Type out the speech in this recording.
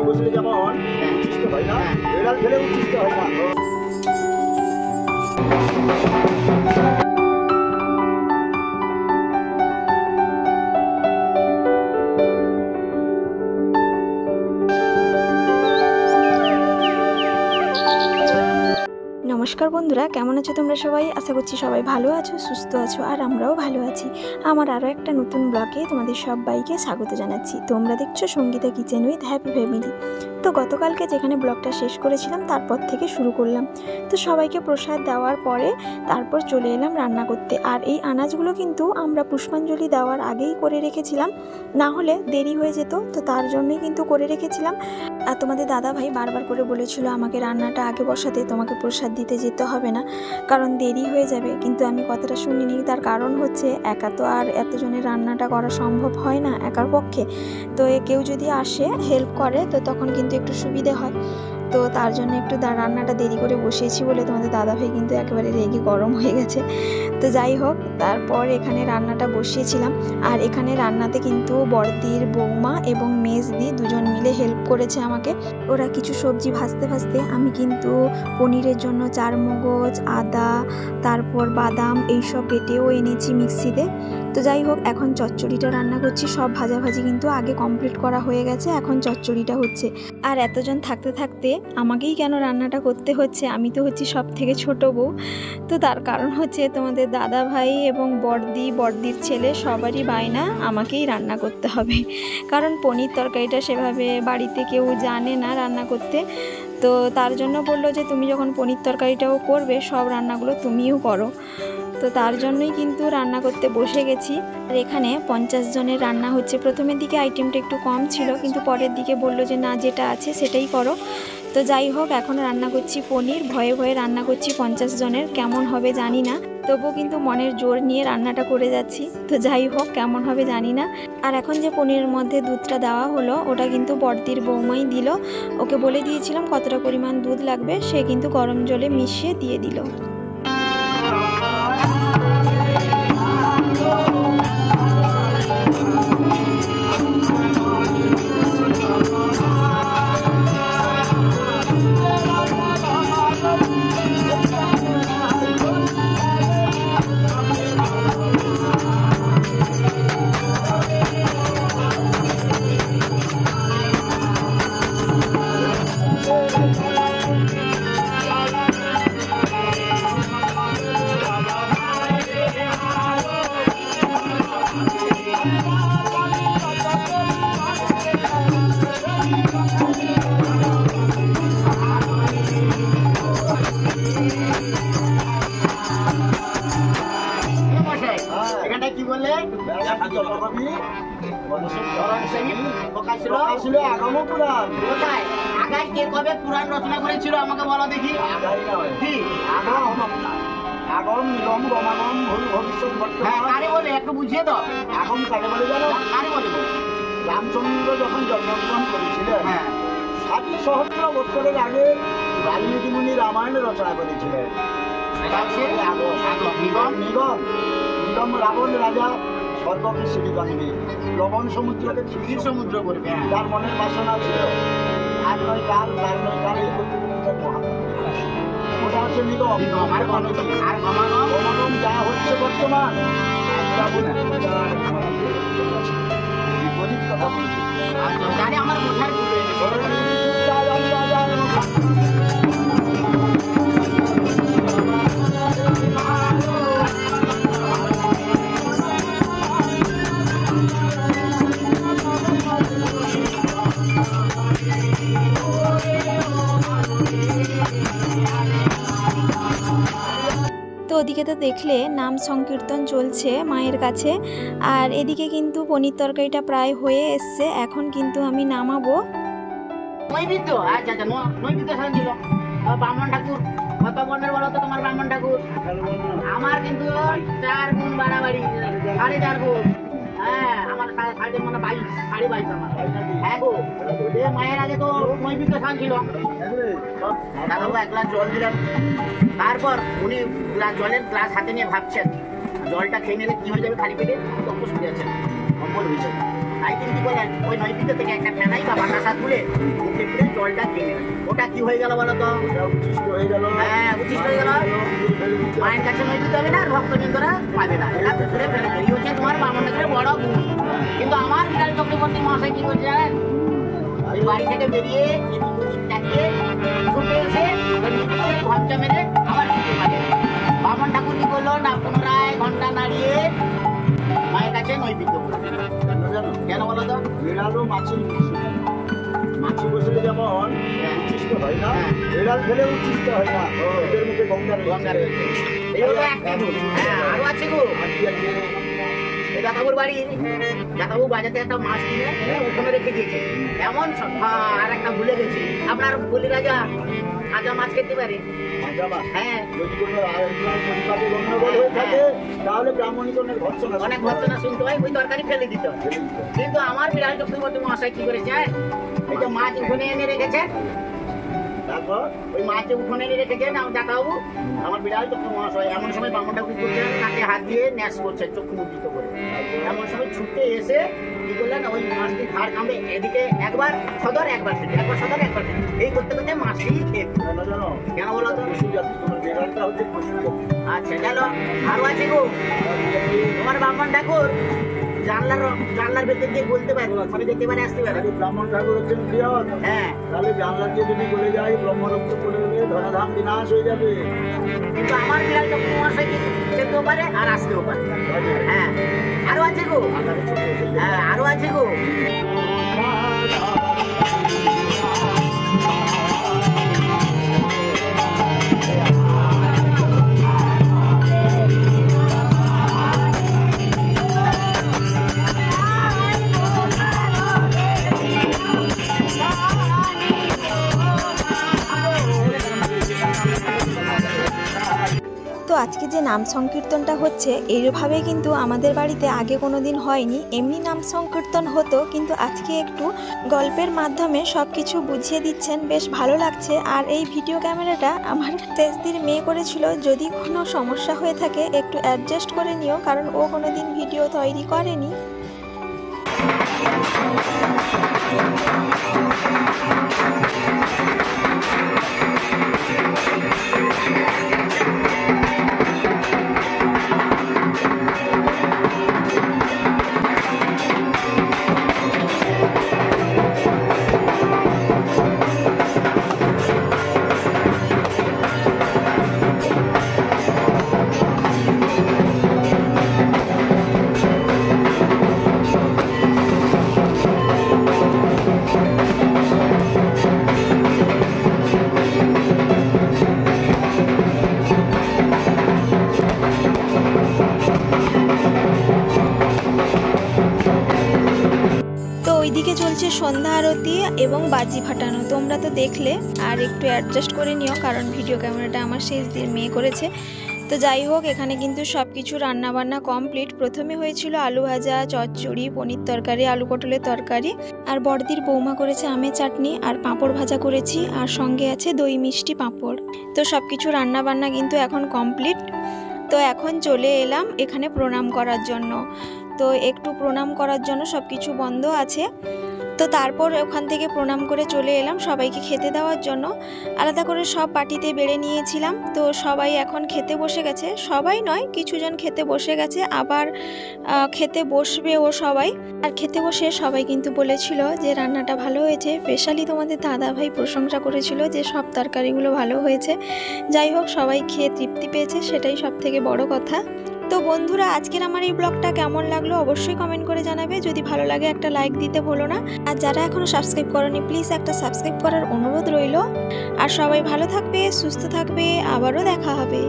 বসলে যেমন উচ্ছিষ্ট হয় না, বিড়াল ফেলে উচ্ছিষ্ট হয় না। নমস্কার বন্ধুরা, কেমন আছো তোমরা সবাই? আশা করছি সবাই ভালো আছো, সুস্থ আছো, আর আমরাও ভালো আছি। আমার আরও একটা নতুন ব্লগে তোমাদের সবাইকে স্বাগত জানাচ্ছি। তোমরা দেখছো Sangeeta kitchen with happy family. তো গতকালকে যেখানে ব্লগটা শেষ করেছিলাম তারপর থেকে শুরু করলাম। তো সবাইকে প্রসাদ দেওয়ার পরে তারপর চলে এলাম রান্না করতে। আর এই আনাজগুলো কিন্তু আমরা পুষ্পাঞ্জলি দেওয়ার আগেই করে রেখেছিলাম, না হলে দেরি হয়ে যেত। তো তার জন্যই কিন্তু করে রেখেছিলাম। আর তোমাদের দাদা ভাই বারবার করে বলেছিল আমাকে রান্নাটা আগে বসাতে, তোমাকে প্রসাদ দিতে যেতে হবে না, কারণ দেরি হয়ে যাবে। কিন্তু আমি কথাটা শুনিনি। তার কারণ হচ্ছে একা তো আর এতজনের রান্নাটা করা সম্ভব হয় না একার পক্ষে। তো কেউ যদি আসে হেল্প করে তো তখন কিন্তু একটু সুবিধে হয়। তো তার জন্য একটু রান্নাটা দেরি করে বসিয়েছি বলে তোমাদের দাদাভাই কিন্তু একেবারে রেগে গরম হয়ে গেছে। তো যাই হোক, তারপর এখানে রান্নাটা বসিয়েছিলাম। আর এখানে রান্নাতে কিন্তু বড়দির বৌমা এবং মেজদি দুজন মিলে হেল্প করেছে আমাকে। ওরা কিছু সবজি ভাজতে ভাজতে আমি কিন্তু পনিরের জন্য চারমগজ, আদা, তারপর বাদাম এইসব বেটেও এনেছি মিক্সিতে। তো যাই হোক, এখন চচ্চড়িটা রান্না করছি। সব ভাজাভাজি কিন্তু আগে কমপ্লিট করা হয়ে গেছে, এখন চচ্চড়িটা হচ্ছে। আর এতজন থাকতে থাকতে আমাকেই কেন রান্নাটা করতে হচ্ছে? আমি তো হচ্ছি সব থেকে ছোট বউ। তো তার কারণ হচ্ছে তোমাদের দাদা ভাই এবং বড়দির ছেলে সবারই বায়না আমাকেই রান্না করতে হবে, কারণ পনির তরকারিটা সেভাবে বাড়িতে কেউ জানে না রান্না করতে। তো তার জন্য বললো যে তুমি যখন পনির তরকারিটাও করবে সব রান্নাগুলো তুমিও করো। তো তার জন্যই কিন্তু রান্না করতে বসে গেছি। আর এখানে 50 জনের রান্না হচ্ছে। প্রথমের দিকে আইটেমটা একটু কম ছিল, কিন্তু পরের দিকে বললো যে না, যেটা আছে সেটাই করো। তো যাই হোক, এখন রান্না করছি পনির। ভয়ে ভয়ে রান্না করছি 50 জনের, কেমন হবে জানি না, তবুও কিন্তু মনের জোর নিয়ে রান্নাটা করে যাচ্ছি। তো যাই হোক, কেমন হবে জানি না। আর এখন যে পনিরের মধ্যে দুধটা দেওয়া হলো ওটা কিন্তু বড়দির বৌমাই দিল। ওকে বলে দিয়েছিলাম কতটা পরিমাণ দুধ লাগবে, সে কিন্তু গরম জলে মিশিয়ে দিয়ে দিল। পুরাণ রচনা করেছিল আমাকে বলো দেখি। আগম নিগম গমাগম ভুল ভবিষ্যৎ বর্তমান কারে বলে একটু বুঝিয়ে দাও। আগম কারে বলে জানো? কারে বলে? রামচন্দ্র যখন জন্মগ্রহণ করেছিলেন 700 বছরের আগে বাল্মীকি মুনি রামায়ণ রচনা করেছিলেন। নিগম রাবণ রাজা স্বর্গকে সিঁড়ি বাঁধবে, লবণ সমুদ্রকে ক্ষীর সমুদ্র করবে। তার মনের বাসনা ছিল আর নয় কাল, তার নয় কাল, এই ওটা হচ্ছে নিগম। আর গমাগম যা হচ্ছে বর্তমান বিপরীত কথা বলছে। আমার বোঝার ওদিকে তো দেখলে নাম সংকীর্তন চলছে মায়ের কাছে। আর এদিকে কিন্তু পনির তরকারিটা প্রায় হয়ে এসছে, এখন কিন্তু আমি নামাবো। ব্রাহ্মণ ঠাকুর কত বর্ণের বলো তো তোমার? ব্রাহ্মণ ঠাকুর আমার কিন্তু 4 গুণ বাড়াবাড়ি, 4.5 গুণ। হ্যাঁ, আমার 22 মানে 22 আমার। হ্যাঁ গো, মায়ের আগে তো নৈবিদ্য স্থান ছিল। দাদাবু 1 গ্লাস জল দিলাম, তারপর উনি জলের গ্লাস হাতে নিয়ে ভাবছেন জলটা খেয়ে নিলে কি হয়ে যাবে, খালি পেটে তপস হয়ে যাচ্ছে, অম্বল হয়ে যাবে। তাই তিনি কি বলেন, ওই নৈবিদ্য থেকে একটা ফেনাই বা বাতাসা তুলে মুখে জলটা টেনে ওটা কি হয়ে গেল বলো তো? ওটা উচ্ছিষ্ট হয়ে গেল। হ্যাঁ, উচ্ছিষ্ট হয়ে গেল। মায়ের কাছে নই দিতে হবে না, আর ভক্তবৃন্দরা পাবে না। এটা ভেতরে ফেলে এই হচ্ছে তোমার বামন ঠাকুরের বড় গুণ। কিন্তু আমার বিড়াল চক্রবর্তী মহাশয় কি করছে জানেন? ওই বাড়ি থেকে বেরিয়ে তাকিয়ে ছুটে এসে ঘন্টা মেরে আবার ছুটে পারে। বামন ঠাকুর কি করলো না, পুনরায় ঘন্টা নাড়িয়ে মায়ের কাছে নৈবেদ্য করলো। কেন বলো তো? বিড়ালও মাছি মাছি বসলে যেমন উচ্ছিষ্ট হয় না, বিড়াল ফেলে উচ্ছিষ্ট হয় না, এদের মুখে গঙ্গা রয়েছে। এই হলো একটা গুণ। হ্যাঁ, আরো আছে গো। এই দাদাবুর বাড়ি, দাদাবু বাজাতে একটা মাছ কিনে ওখানে রেখে দিয়েছে। এমন আর একটা ভুলে গেছি, আপনার বলি রাজা কাঁচা মাছ খেতে পারে। হ্যাঁ, যদি কোনো পরিপাকে গণ্ডগোল হয়ে থাকে তাহলে ব্রাহ্মণীকরণের ভর্ৎসনা অনেক ভর্ৎসনা শুনতে হয়, ওই তরকারি ফেলে দিতে হয়। কিন্তু আমার বিড়াল চক্রবর্তী মহাশয় কি করেছে? এই যে মাছ উঠোনে এনে রেখেছে, তারপর ওই মাছ উঠোনে এনে রেখেছেন ডাকাবু। আমার বিড়াল চক্র মহাশয় এমন সময় বামন ঠাকুর করছেন, তাকে হাত দিয়ে ন্যাস করছে চক্ষু মুদ্রিত করে। এমন সময় ছুটে এসে কি করলেন, ওই মাছটি ঘাড় কামড়ে এদিকে একবার সদর একবার ফেটে, একবার সদর একবার ফেটে, এই করতে করতে মাছটি খেয়ে জানো কেন বলো তো? পশু জাতি, তোমার বিড়ালটা হচ্ছে পশু জাতি। আচ্ছা চলো, আরো আছে গো। তোমার বামন ঠাকুর জানলার ভেতর দিয়ে বলতে পারে, মানে যেতে পারে আসতে পারে। তাহলে ব্রাহ্মণ ঠাকুর হচ্ছেন বৃহৎ। হ্যাঁ, তাহলে জানলা দিয়ে যদি বলে যায় ব্রহ্মরক্ত করে গেলে ধনধাম বিনাশ হয়ে যাবে। কিন্তু আমার বিড়াল চক্র মহাশয় কি যেতেও পারে আর আসতেও পারে। হ্যাঁ, আরো আছে গো। হ্যাঁ, আরো আছে গো। তো আজকে যে নাম সংকীর্তনটা হচ্ছে এইভাবে কিন্তু আমাদের বাড়িতে আগে কোনো দিন হয়নি। এমনি নাম সংকীর্তন হতো, কিন্তু আজকে একটু গল্পের মাধ্যমে সব কিছু বুঝিয়ে দিচ্ছেন, বেশ ভালো লাগছে। আর এই ভিডিও ক্যামেরাটা আমার তেজদির মেয়ে করেছিল, যদি কোনো সমস্যা হয়ে থাকে একটু অ্যাডজাস্ট করে নিও, কারণ ও কোনো দিন ভিডিও তৈরি করেনি। ওইদিকে চলছে সন্ধ্যা আরতি এবং বাজি ফাটানো, তোমরা তো দেখলে। আর একটু অ্যাডজাস্ট করে নিও, কারণ ভিডিও ক্যামেরাটা আমার শেষ দিয়ে মেয়ে করেছে। তো যাই হোক, এখানে কিন্তু সব কিছু রান্নাবান্না কমপ্লিট। প্রথমে হয়েছিল আলু ভাজা, চচ্চড়ি, পনির তরকারি, আলু পটলের তরকারি, আর বড়দির বৌমা করেছে আমের চাটনি, আর পাঁপড় ভাজা করেছি, আর সঙ্গে আছে দই মিষ্টি পাঁপড়। তো সব কিছু রান্নাবান্না কিন্তু এখন কমপ্লিট। তো এখন চলে এলাম এখানে প্রণাম করার জন্য। তো একটু প্রণাম করার জন্য সব কিছু বন্ধ আছে। তো তারপর ওখান থেকে প্রণাম করে চলে এলাম সবাইকে খেতে দেওয়ার জন্য। আলাদা করে সব বাটিতে বেড়ে নিয়েছিলাম। তো সবাই এখন খেতে বসে গেছে, সবাই নয় কিছুজন খেতে বসে গেছে, আবার খেতে বসবে ও সবাই। আর খেতে বসে সবাই কিন্তু বলেছিল যে রান্নাটা ভালো হয়েছে। স্পেশালি তোমাদের দাদা ভাই প্রশংসা করেছিল যে সব তরকারিগুলো ভালো হয়েছে। যাই হোক, সবাই খেয়ে তৃপ্তি পেয়েছে, সেটাই সব থেকে বড় কথা। তো বন্ধুরা, আজকের আমার এই ব্লগটা কেমন লাগলো অবশ্যই কমেন্ট করে জানাবে। যদি ভালো লাগে একটা লাইক দিতে ভুলো না। আর যারা এখনো সাবস্ক্রাইব করোনি, প্লিজ একটা সাবস্ক্রাইব করার অনুরোধ রইল। আর সবাই ভালো থাকবে, সুস্থ থাকবে, আবারও দেখা হবে।